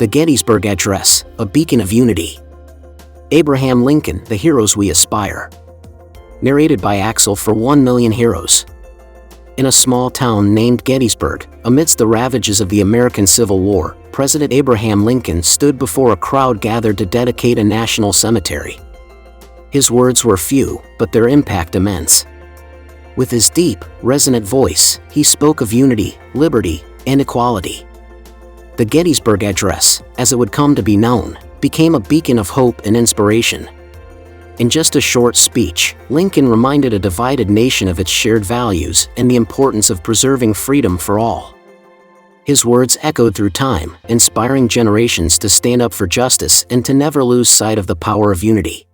The Gettysburg Address, a beacon of unity. Abraham Lincoln, the heroes we aspire. Narrated by Axel for 1 Million Heroes. In a small town named Gettysburg, amidst the ravages of the American Civil War, President Abraham Lincoln stood before a crowd gathered to dedicate a national cemetery. His words were few, but their impact immense. With his deep, resonant voice, he spoke of unity, liberty, and equality. The Gettysburg Address, as it would come to be known, became a beacon of hope and inspiration. In just a short speech, Lincoln reminded a divided nation of its shared values and the importance of preserving freedom for all. His words echoed through time, inspiring generations to stand up for justice and to never lose sight of the power of unity.